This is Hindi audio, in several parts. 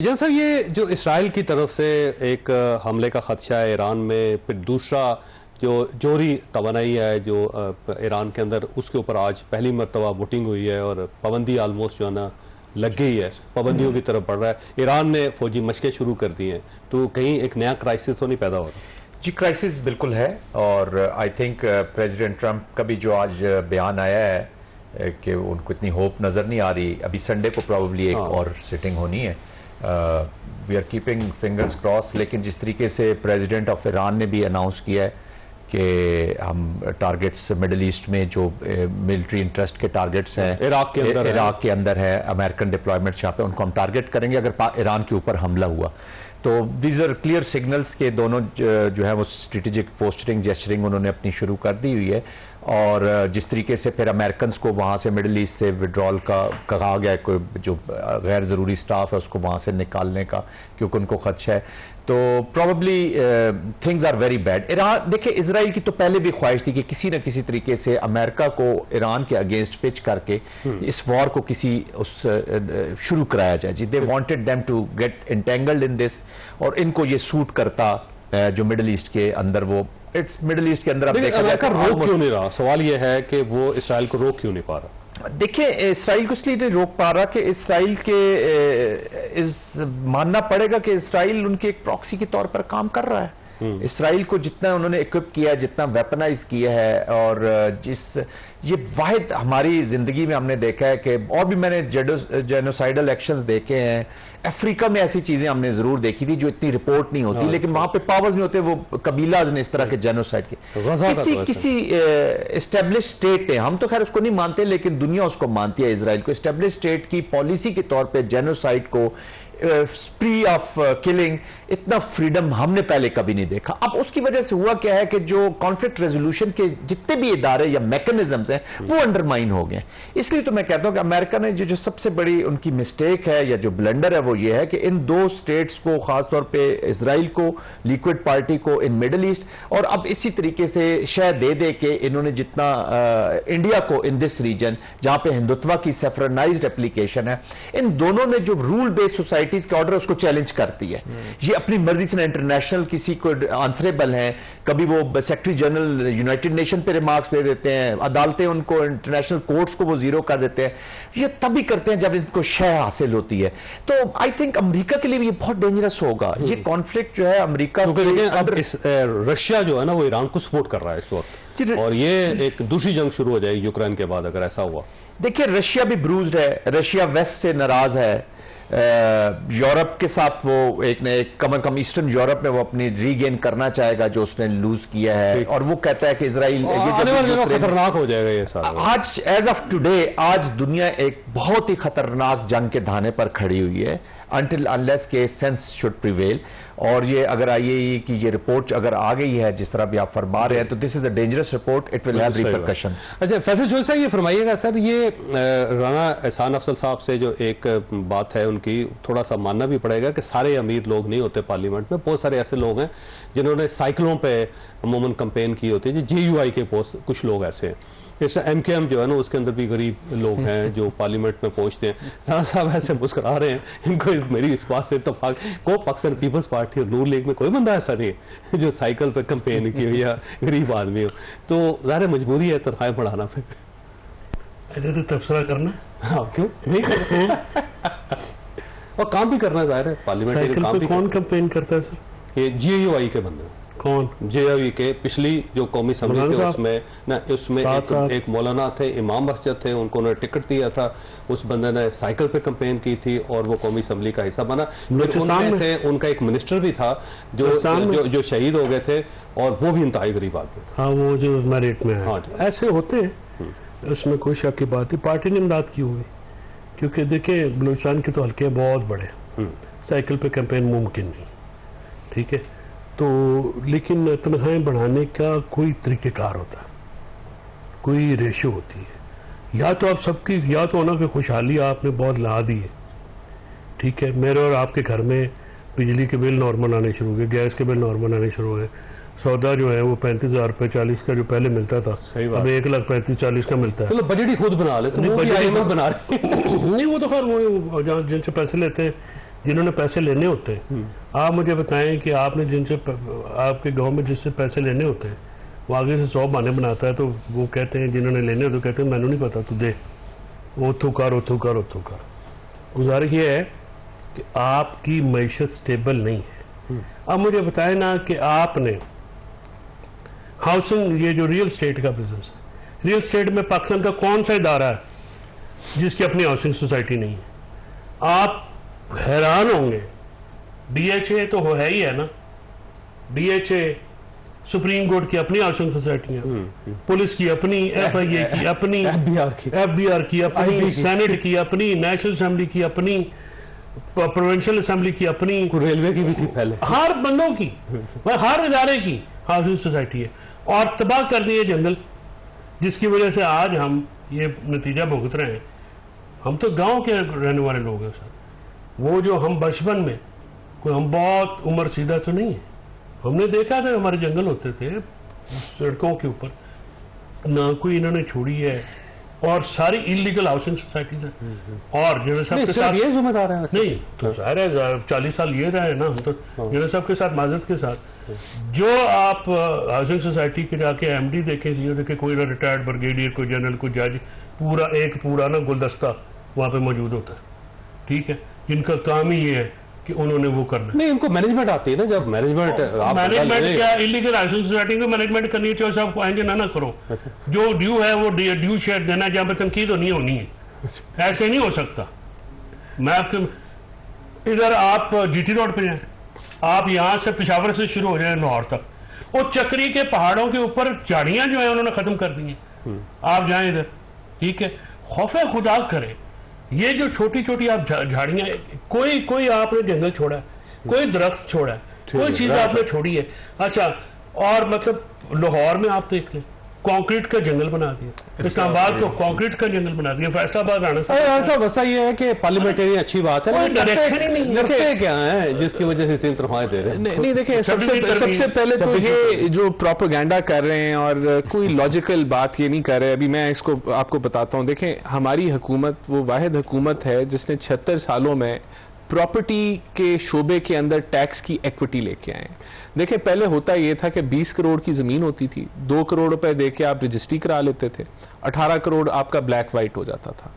जैन साहब, ये जो इसराइल की तरफ से एक हमले का खदशा है ईरान में, फिर दूसरा जो जोहरी तवानाई है जो ईरान के अंदर, उसके ऊपर आज पहली मरतबा वोटिंग हुई है और पाबंदी आलमोस्ट जो है ना लग गई है, पाबंदियों की तरफ बढ़ रहा है। ईरान ने फौजी मशकें शुरू कर दी हैं, तो कहीं एक नया क्राइसिस तो नहीं पैदा हो रहा? जी, क्राइसिस बिल्कुल है। और आई थिंक प्रेसिडेंट ट्रंप का भी जो आज बयान आया है कि उनको इतनी होप नज़र नहीं आ रही। अभी संडे को प्रॉब्ली एक और सिटिंग होनी है। We are keeping fingers cross. लेकिन जिस तरीके से प्रेसिडेंट ऑफ ईरान ने भी अनाउंस किया है कि हम टारगेट्स मिडल ईस्ट में जो मिलिट्री इंटरेस्ट के टारगेट्स हैं इराक के अंदर है, अमेरिकन डिप्लॉयमेंट्स यहाँ पे, उनको हम टारगेट करेंगे अगर ईरान के ऊपर हमला हुआ। तो दीज आर क्लियर सिग्नल्स के दोनों जो है वो स्ट्रेटेजिक पोस्टरिंग जेस्चरिंग उन्होंने अपनी शुरू कर दी हुई है। और जिस तरीके से फिर अमेरिकन को वहाँ से मिडल ईस्ट से विड्रॉल का कहा गया, कोई जो गैर ज़रूरी स्टाफ है उसको वहाँ से निकालने का, क्योंकि उनको खदशा है। तो probably things are very bad. Iran, देखिए, इसराइल की तो पहले भी ख्वाहिश थी कि किसी न किसी तरीके से अमेरिका को ईरान के अगेंस्ट पिच करके इस वॉर को किसी शुरू कराया जाए। जी, they wanted them to get entangled in this, और इनको ये सूट करता जो मिडल ईस्ट के अंदर वो इट्स मिडल ईस्ट के अंदर अमेरिका रोक क्यों नहीं रहा? सवाल ये है कि वो इसराइल को रोक क्यों नहीं पा रहा? देखिए, इसराइल को इसलिए नहीं रोक पा रहा कि इसराइल के मानना पड़ेगा कि इसराइल उनके एक प्रॉक्सी के तौर पर काम कर रहा है। इसराइल को जितना उन्होंने इक्विप किया है, जितना वेपनाइज किया है, और ये वाहिद हमारी जिंदगी में हमने देखा है कि, और भी मैंने जेनोसाइडल एक्शंस देखे हैं। अफ्रीका में ऐसी चीजें हमने जरूर देखी थी जो इतनी रिपोर्ट नहीं होती, लेकिन वहां पे पावर्स नहीं होते, वो कबीलाज ने इस तरह के जेनोसाइड के किसी एस्टेब्लिश स्टेट है, हम तो खैर उसको नहीं मानते लेकिन दुनिया उसको मानती है, इसराइल को एस्टेब्लिश स्टेट की पॉलिसी के तौर पे जेनोसाइड को, स्प्री ऑफ किलिंग, इतना फ्रीडम हमने पहले कभी नहीं देखा। अब उसकी वजह से हुआ क्या है कि जो कॉन्फ्लिक्ट रेजोल्यूशन के जितने भी इदारे या मैकेनिज्म्स हैं वो अंडरमाइन हो गए। इसलिए तो मैं कहता हूं कि अमेरिका ने जो सबसे बड़ी उनकी मिस्टेक है या जो ब्लंडर है वो ये है कि इन दो स्टेट्स को, खासतौर पे इसराइल को, लिक्विड पार्टी को इन मिडल ईस्ट, और अब इसी तरीके से शय दे दे के इन्होंने जितना इंडिया को इन दिस रीजन जहां पे हिंदुत्व की सेफरनाइज्ड एप्लीकेशन है, इन दोनों ने जो रूल बेस्ड सोसाइटी के ऑर्डर उसको चैलेंज करती है। ये अपनी मर्जी से इंटरनेशनल किसी को आंसरेबल हैं, कभी वो सेक्रेटरी जनरल यूनाइटेड नेशन पे रिमार्क्स दे देते हैं, अदालतें उनको, इंटरनेशनल कोर्ट्स को वो जीरो कर देते हैं। ये तभी करते हैं जब इनको शय हासिल होती है। तो आई थिंक अमेरिका के लिए भी ये बहुत डेंजरस होगा। ये कॉन्फ्लिक्ट जो है अमेरिका रशिया जो है ना वो ईरान को सपोर्ट कर रहा है इस वक्त, और ये एक दूसरी जंग शुरू हो जाएगी यूक्रेन के बाद अगर ऐसा हुआ। देखिए, रशिया भी ब्रूज्ड है, रशिया वेस्ट से नाराज है, यूरोप के साथ वो एक न एक, कम से कम ईस्टर्न यूरोप में वो अपनी रीगेन करना चाहेगा जो उसने लूज किया है, और वो कहता है कि इजराइल खतरनाक हो जाएगा ये सारा। आज एज ऑफ टुडे आज दुनिया एक बहुत ही खतरनाक जंग के धाने पर खड़ी हुई है, until unless के सेंस शुड प्रिवेल। और ये अगर आई कि ये रिपोर्ट अगर आ गई है जिस तरह भी आप फरमा रहे हैं, तो this is a dangerous report, it will have repercussions. अच्छा, फैसल जोशी साहब, ये फरमाइएगा सर, ये राना एहसान अफजल साहब से जो एक बात है उनकी, थोड़ा सा मानना भी पड़ेगा कि सारे अमीर लोग नहीं होते पार्लियामेंट में, बहुत सारे ऐसे लोग हैं जिन्होंने साइकिलों पे अमूमन कंपेन की होती है, JUI के कुछ लोग ऐसे हैं। जैसे MKM जो है ना उसके अंदर भी गरीब लोग हैं जो पार्लियामेंट में पहुंचते हैं। राणा साहब ऐसे मुस्कुरा रहे हैं, इनको मेरी इस बात से इत्तेफाक, को पाकिस्तान पीपल्स पार्टी और नूर लीग में कोई बंदा ऐसा नहीं है जो साइकिल पे कंपेन की हो या गरीब आदमी हो। तो ज़ाहिर मजबूरी है तनख्वाहें बढ़ाना, फिर तो तबसरा करना। हाँ, क्यों नहीं और काम भी करना ज़ाहिर है पार्लियामेंट काम भी। कौन कंपेन करता है सर? ये JUI के बंदे। कौन? JUI के पिछली जो कौमी असम्बली थी उसमें एक मौलाना थे, इमाम मस्जिद थे, उनको उन्होंने टिकट दिया था, उस बंदे ने साइकिल पे कंपेन की थी और वो कौमी असम्बली का हिस्सा बना। उनमें से उनका एक मिनिस्टर भी था जो शहीद हो गए थे, और वो भी इंतहाई गरीब आदमी था। हाँ, वो जो मेरिट में है। हाँ, ऐसे होते हैं, उसमें कोई शक की बात है। पार्टी ने इमदाद की होगी, क्योंकि देखिए बलूचिस्तान के तो हल्के बहुत बड़े, साइकिल पे कैंपेन मुमकिन नहीं, ठीक है। तो लेकिन तनख्वाहें बढ़ाने का कोई तरीक़ेकार होता है, कोई रेशो होती है। या तो आप सबकी, या तो होना कि खुशहाली आपने बहुत ला दी है, ठीक है, मेरे और आपके घर में बिजली के बिल नॉर्मल आने शुरू हुए, गैस के बिल नॉर्मल आने शुरू हुए, सौदा जो है वो 35,000 रुपये 40 का जो पहले मिलता था अब 1,35,40 का मिलता है। तो बजट ही खुद बना ले, तो बना रहे नहीं, वो तो खैर वो जिनसे पैसे लेते हैं जिन्होंने पैसे लेने होते हैं। आप मुझे बताएं कि आपने जिनसे आपके गांव में जिससे पैसे लेने होते हैं वो आगे से 100 बहाने बनाता है, तो वो कहते हैं जिन्होंने लेने होते कहते हैं मैंने नहीं पता, तू दे, ओथू कर। गुजारिश ये है कि आपकी मईशत स्टेबल नहीं है। अब मुझे बताएं ना कि आपने हाउसिंग, ये जो रियल स्टेट का बिजनेस है, रियल स्टेट में पाकिस्तान का कौन सा इदारा है जिसकी अपनी हाउसिंग सोसाइटी नहीं है? आप हैरान होंगे, डीएचए तो है ही है ना, डीएचए, सुप्रीम कोर्ट की अपनी हाउसिंग सोसाइटियां, पुलिस की अपनी, एफआईए की अपनी, एफबीआर की अपनी, सेनेट की अपनी, नेशनल असेंबली की अपनी, प्रोविंशियल असेंबली की अपनी, रेलवे की भी थी पहले, हर बंदों की, हर इदारे की हाउसिंग सोसाइटी है। और तबाह कर दिए जंगल, जिसकी वजह से आज हम ये नतीजा भुगत रहे हैं। हम तो गांव के रहने वाले लोग हैं सर, वो जो हम बचपन में, कोई हम बहुत उम्र सीधा तो नहीं है, हमने देखा था हमारे जंगल होते थे सड़कों के ऊपर, ना कोई इन्होंने छोड़ी है, और सारी इलीगल हाउसिंग सोसाइटीज है। और जनरल साहब के साथ ये जिम्मेदार है नहीं तो सारे 40 साल ये रहे ना हम तो जनरल साहब के साथ, माजरत के साथ, जो आप हाउसिंग सोसाइटी के जाके एमडी देखें, ये देखें कोई ना रिटायर्ड ब्रिगेडियर, कोई जनरल, कोई जज, पूरा ना गुलदस्ता वहां पे मौजूद होता है, ठीक है। इनका काम ही ये है कि उन्होंने वो करना नहीं, उनको मैनेजमेंट आती है ना, जब मैनेजमेंट क्या इलीगल हाउसिंग सोसाइटी को मैनेजमेंट करनी चाहिए, साहब आएंगे ना करो, जो ड्यू है वो ड्यू शेयर देना है, जहां पर तनकीद होनी होनी है, ऐसे नहीं हो सकता। मैं आपके इधर आप जीटी रोड पे जाए, आप यहां से पेशावर से शुरू हो जाए लाहौर तक, वो चक्री के पहाड़ों के ऊपर झाड़ियां जो है उन्होंने खत्म कर दी हैं। आप जाए इधर, ठीक है, खौफे खुदा करे, ये जो छोटी छोटी आप झाड़ियां, कोई आपने जंगल छोड़ा है, कोई दरख्त छोड़ा है, कोई चीज आपने छोड़ी है। अच्छा, और मतलब लाहौर में आप देख लें, कंक्रीट का जंगल बना दिया, इस्लामाबाद को कंक्रीट का जंगल बना दिया, फैसलाबाद राणा साहब ऐसा ये है कि पार्लियामेंटरी अच्छी बात है, डायरेक्शन ही नहीं करते क्या है जिसकी वजह से 3 तनख्वाहें दे रहे हैं। नहीं देखिए, सबसे पहले तो ये जो प्रोपेगेंडा कर रहे हैं और कोई लॉजिकल बात ये नहीं कर रहे। अभी मैं इसको आपको बताता हूँ। देखें, हमारी हुकूमत वो वाहिद हुकूमत है जिसने 76 सालों में प्रॉपर्टी के शोबे के अंदर टैक्स की इक्विटी लेके आए। देखिए, पहले होता यह था कि 20 करोड़ की जमीन होती थी, 2 करोड़ रुपए देके आप रजिस्ट्री करा लेते थे, 18 करोड़ आपका ब्लैक वाइट हो जाता था।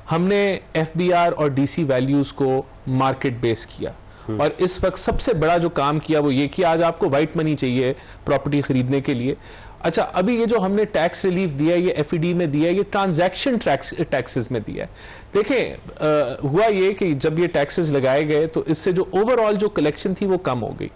हमने एफबीआर और डीसी वैल्यूज को मार्केट बेस किया, और इस वक्त सबसे बड़ा जो काम किया वो ये कि आज आपको वाइट मनी चाहिए प्रॉपर्टी खरीदने के लिए। अच्छा, अभी ये जो हमने टैक्स रिलीफ दिया है, ये एफईडी में दिया है, ये ट्रांजैक्शन टैक्सेस में दिया है। देखें, हुआ ये कि जब ये टैक्सेस लगाए गए तो इससे जो ओवरऑल जो कलेक्शन थी वो कम हो गई।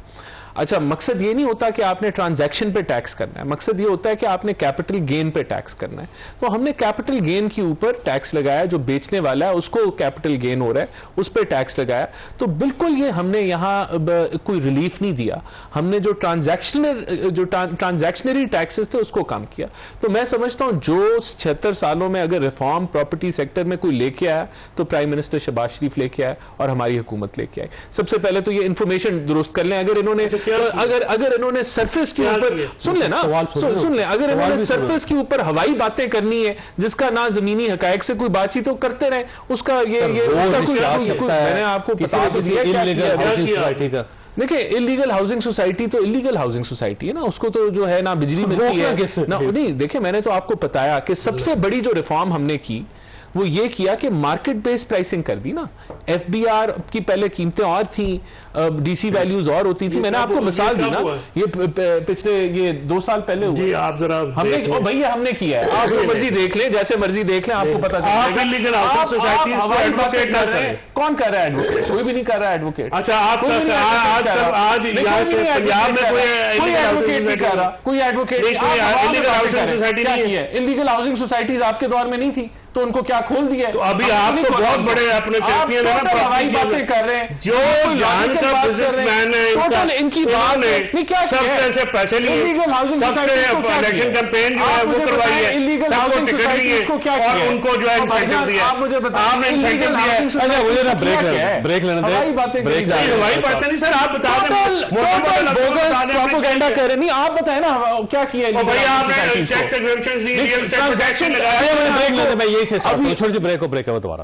अच्छा, मकसद ये नहीं होता कि आपने ट्रांजैक्शन पे टैक्स करना है, मकसद ये होता है कि आपने कैपिटल गेन पे टैक्स करना है। तो हमने कैपिटल गेन के ऊपर टैक्स लगाया, जो बेचने वाला है उसको कैपिटल गेन हो रहा है उस पर टैक्स लगाया। तो बिल्कुल ये हमने यहाँ कोई रिलीफ नहीं दिया, हमने जो ट्रांजैक्शनरी टैक्सेस थे उसको कम किया। तो मैं समझता हूँ जो 76 सालों में अगर रिफॉर्म प्रॉपर्टी सेक्टर में कोई लेके आया तो प्राइम मिनिस्टर शहबाज शरीफ लेके आए और हमारी हुकूमत लेके आई। सबसे पहले तो ये इंफॉर्मेशन दुरुस्त कर लें। अगर इन्होंने अगर इन्होंने सरफेस के ऊपर सुन लें, अगर इन्होंने सरफेस के ऊपर हवाई बातें करनी है जिसका ना जमीनी हकायक से कोई बातचीत तो करते रहे, उसका मैंने आपको बता दिया। देखिए, इलीगल हाउसिंग सोसाइटी तो इलीगल हाउसिंग सोसाइटी है ना, उसको तो जो है ना बिजली मिलती है ना। नहीं, देखिए, मैंने तो आपको बताया कि सबसे बड़ी जो रिफॉर्म हमने की वो ये किया कि मार्केट बेस्ड प्राइसिंग कर दी ना। एफबीआर की पहले कीमतें और थी, डीसी वैल्यूज और होती थी। मैंने आपको मिसाल दी ना, ये पिछले ये 2 साल पहले जी, आप जरा हमने भैया हमने किया है, आप जो मर्जी देख लें, जैसे मर्जी देख लें, आपको पता चलेगा। कौन कर रहा है एडवोकेट? कोई भी नहीं कर रहा है एडवोकेट। अच्छा, आप आज पंजाब में कोई एडवोकेट नहीं कर रहा, कोई एडवोकेट इलीगल हाउसिंग सोसाइटीज आपके दौर में नहीं थी तो उनको क्या खोल दिया? तो अभी आपको बहुत बड़े अपने चैंपियन है ना, हवाई बातें कर रहे हैं, जो जान का बिजनेसमैन है, इनकी बात नहीं, क्या सबसे से पैसे लिए, सबसे इलेक्शन कैंपेन जो है वो करवाई है, सबको टिकट लिए और उनको जो है इंसेंटिव दिया। आप मुझे बताएं, आपने इंसेंटिव दिया है। अच्छा, मुझे ना ब्रेक लेने दे। हवाई बातें नहीं सर, आप बता दें, प्रोपेगेंडा कर रहे नहीं, आप बताएं ना क्या किया भैया आपने टैक्स एग्जेम्पशन दी, रियल एस्टेट टैक्स लगाया। ब्रेक लेते, मैं यही से स्टार्ट करूं, छोटी सी ब्रेक हो, ब्रेक है वो दोबारा।